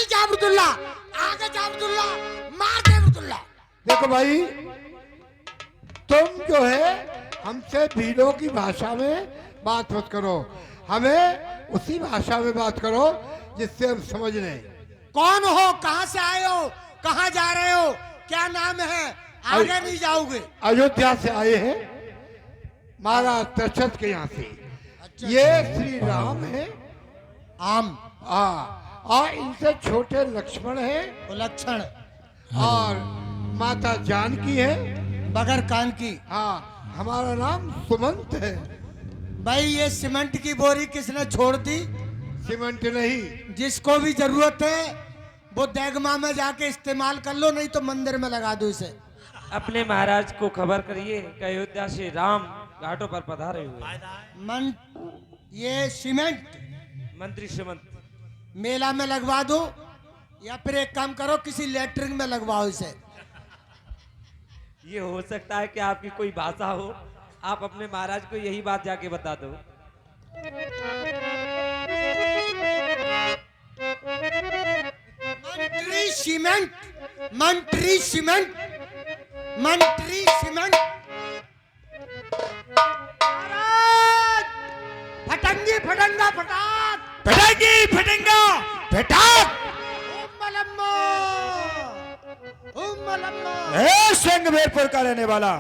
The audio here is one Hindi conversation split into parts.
नहीं जा अब्दुल्ला, आगे जा अब्दुल्ला, मार दे अब्दुल्ला। देखो भाई, तुम जो है हमसे भीड़ों की भाषा में बात मत करो, हमें उसी भाषा में बात करो जिससे हम समझ लें। कौन हो, कहां से आए हो, कहां जा रहे हो, क्या नाम है, आगे नहीं जाओगे। अयोध्या से आए हैं, महाराज दशरथ के यहाँ से। अच्छा, ये श्री राम है, आम और इनसे छोटे लक्ष्मण है, लक्षण और माता जानकी है, बगैर कान की। हाँ। हमारा नाम सुमंत है। भाई ये सीमेंट की बोरी किसने छोड़ दी? सीमेंट नहीं, जिसको भी जरूरत है वो देगमा में जाके इस्तेमाल कर लो, नहीं तो मंदिर में लगा दो इसे। अपने महाराज को खबर करिए कि अयोध्या से राम घाटों पर पधारे हुए। मन ये सीमेंट मंत्री श्रीमंत मेला में लगवा दो, या फिर एक काम करो किसी लेटरिन में लगवाओ इसे। ये हो सकता है कि आपकी कोई भाषा हो, आप अपने महाराज को यही बात जाके बता दो। मंत्री सीमेंट, मंत्री सीमेंट, मंत्री सीमेंट। महाराज, फटंगी फटंगा फटाक, फटेगी फटेगा फटाक। सिंहवेरपुर का रहने वाला,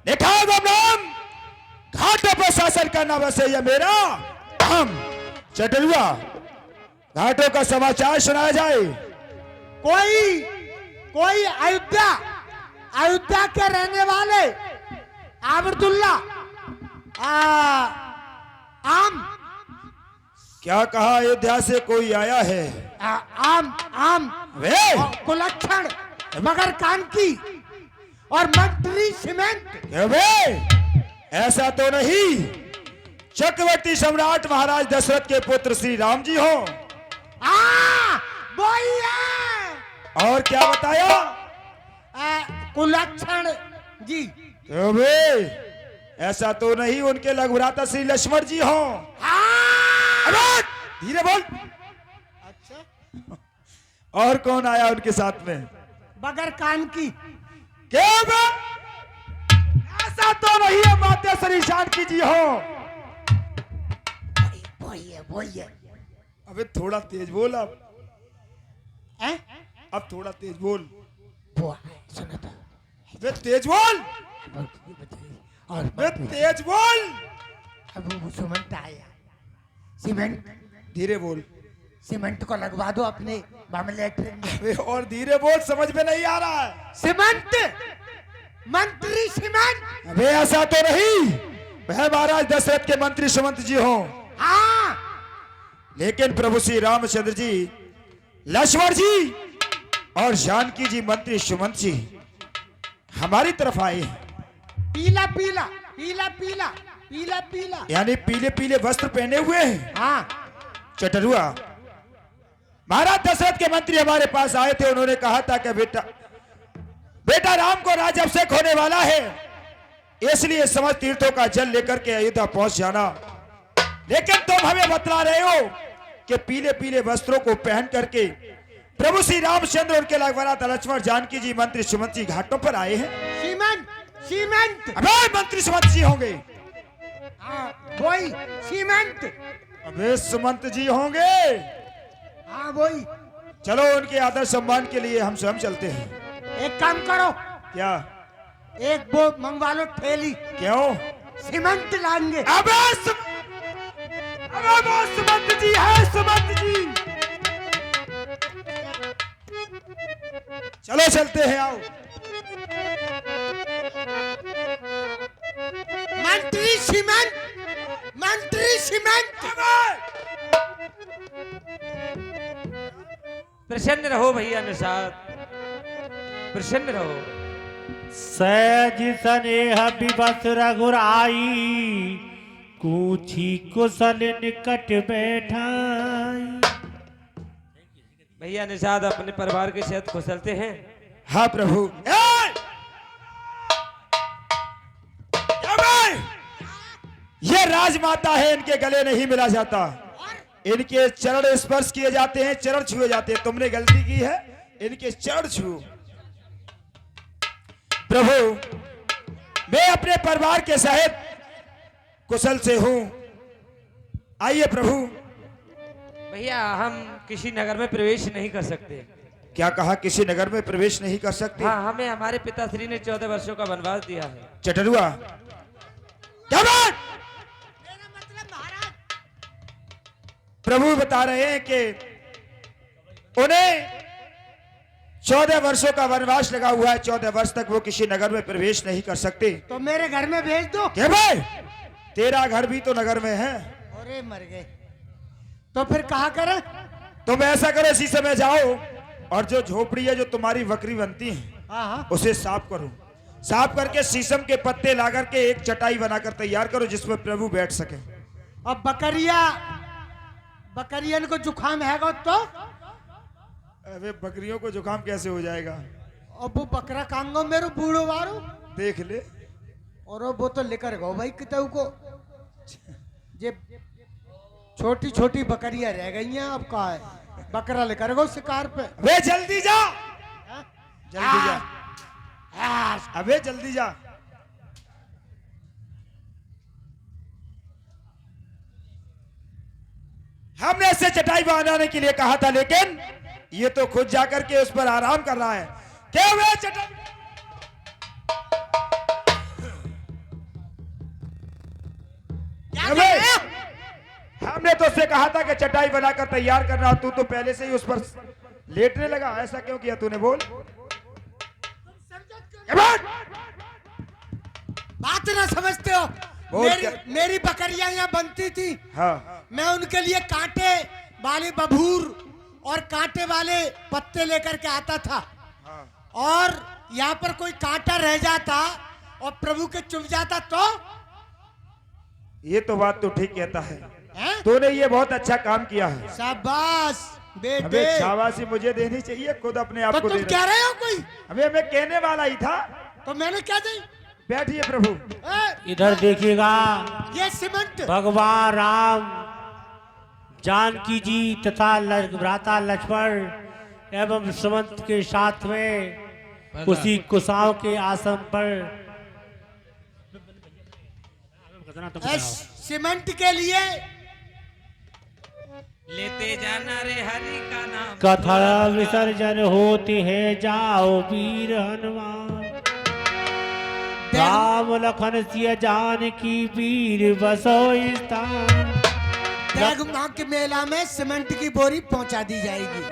देखा राम, घाटों पर शासन करना वैसे यह मेरा काम। चटुआ, घाटों का समाचार सुनाया जाए। कोई कोई अयोध्या, अयोध्या के रहने वाले अब्दुल्ला आम, क्या कहा? अयोध्या से कोई आया है? आम आम वे कुलक्षण, मगर कान की, और मंत्री सीमेंट। वे ऐसा तो नहीं, चक्रवर्ती सम्राट महाराज दशरथ के पुत्र श्री राम जी हो। वही है। और क्या बताया? कुलक्षण जी। वे ऐसा तो नहीं, उनके लघुभ्राता श्री लक्ष्मण जी हो। अरे धीरे बोल। अच्छा, और कौन आया उनके साथ में? बगैर कान की। क्या बे? ऐसा तो नहीं है, माता श्री जानकी जी हो। वही है। अबे थोड़ा तेज बोल अब। हैं? अब थोड़ा तेज बोल। वो है, सुना था। अबे तेज बोल। और अबे तेज बोल। अब वो सीमेंट आया, सीमेंट, धीरे बोल। सीमेंट को लगवा दो अपने लेटरिन में। अबे और धीरे बोल, समझ में नहीं आ रहा है। सीमेंट, मंत्री सीमेंट। अबे ऐसा तो नहीं, वह महाराज दशरथ के मंत्री सुमंत जी हो। हाँ, लेकिन प्रभु श्री रामचंद्र जी, लक्ष्मण जी और जानकी जी मंत्री सुमंत जी हमारी तरफ आए हैं। पीला पीला पीला पीला पीला पीला, यानी पीले पीले वस्त्र पहने हुए हैं। हाँ। चटरुआ, महाराज दशरथ के मंत्री हमारे पास आए थे, उन्होंने कहा था कि बेटा राम को राज्याभिषेक होने वाला है, इसलिए समस्त तीर्थों का जल लेकर के अयोध्या पहुंच जाना। लेकिन तुम हमें बतला रहे हो कि पीले पीले वस्त्रों को पहन करके प्रभु श्री रामचंद्र, उनके लघुभ्राता लक्ष्मण, जानकी जी, मंत्री सुमंत जी घाटों पर आए हैं। Cement, cement. अबे मंत्री सुमंत जी होंगे। हाँ, वही सीमेंट। अबे सुमंत जी होंगे। हाँ वही। चलो उनके आदर सम्मान के लिए हम स्वयं चलते हैं। एक काम करो, क्या? एक वो मंगवा लो ठेली, क्यों? सीमेंट लाएंगे। अबे वो सुमंत जी है, सुमंत जी। चलो चलते हैं, आओ। मंत्री सीमेंट, मंत्री सीमेंट। प्रसन्न रहो भैया निषाद, प्रसन्न रहो। सहज स्नेह विवश रघुराई, कूछी कुशल निकट बैठाई। भैया निषाद अपने परिवार के साथ कुशलते हैं। हाँ प्रभु। ये राजमाता है, इनके गले नहीं मिला जाता, इनके चरण स्पर्श किए जाते हैं, चरण छुए जाते हैं। तुमने गलती की है, इनके चरण छुओ। प्रभु, मैं अपने परिवार के सहित कुशल से हूं। आइए प्रभु। भैया हम किसी नगर में प्रवेश नहीं कर सकते। क्या कहा? किसी नगर में प्रवेश नहीं कर सकते? हाँ, हमें हमारे पिताश्री ने 14 वर्षों का वनवास दिया है। चटरुआ, क्या बात? मेरा मतलब महाराज, प्रभु बता रहे हैं कि उन्हें 14 वर्षों का वनवास लगा हुआ है। 14 वर्ष तक वो किसी नगर में प्रवेश नहीं कर सकते। तो मेरे घर में भेज दो। क्या भाई? तेरा घर भी तो नगर में है। अरे मर गए, तो फिर कहा करें? तुम ऐसा करो, इसी समय जाओ और जो झोपड़ी है, जो तुम्हारी बकरी बनती है, हाँ, उसे साफ करो। साफ करके शीशम के पत्ते ला करके एक चटाई बनाकर तैयार करो जिसमें प्रभु बैठ सके। अब बकरियन को जुखाम है तो? अबे बकरियों को जुकाम कैसे हो जाएगा? अब वो बकरा कांगो मेरे बूढ़ो वारो देख ले। और वो तो लेकर गो भाई कितने को, जे छोटी छोटी बकरियां रह गई हैं। अब का है, बकरा लेकर गो शिकार पे। वे जल्दी जा, हाँ? जल्दी जा, हाँ, अबे जल्दी जा। हमने इसे चटाई बनाने के लिए कहा था, लेकिन ये तो खुद जाकर के उस पर आराम कर रहा है। क्या हुआ? चटाई क्या अबे, कर रहे हो? हमने तो उससे कहा था कि चटाई बनाकर तैयार करना, तू तो पहले से ही उस पर लेटने लगा। ऐसा क्यों किया तूने? बोल। बात ना समझते हो? बोल मेरी क्या? मेरी बकरियां यहाँ बनती थी। हाँ, मैं उनके लिए कांटे वाले बबूर और कांटे वाले पत्ते लेकर के आता था। और यहाँ पर कोई कांटा रह जाता और प्रभु के चुभ जाता तो? ये तो बात तो ठीक कहता है। हैं? तूने ये बहुत अच्छा काम किया है। शाबाश बेटे। अबे शाबाशी मुझे देनी चाहिए, खुद अपने आप तो को तुम देना। कह रहे हो कोई? अबे मैं कहने वाला ही था। तो मैंने क्या दी? बैठिए प्रभु। इधर देखिएगा, ये सीमेंट भगवान राम, जानकी जी तथा भ्राता लक्ष्मण एवं सुमंत के साथ में उसी कुशाओं के आसन पर सीमेंट के लिए लेते जाना रे हरि का नाम। कथा विसर्जन होते हैं, जाओ वीर हनुमान। राम लखन सिया जानकी वीर बसो स्थान। देख मां के मेला में सीमेंट की बोरी पहुंचा दी जाएगी।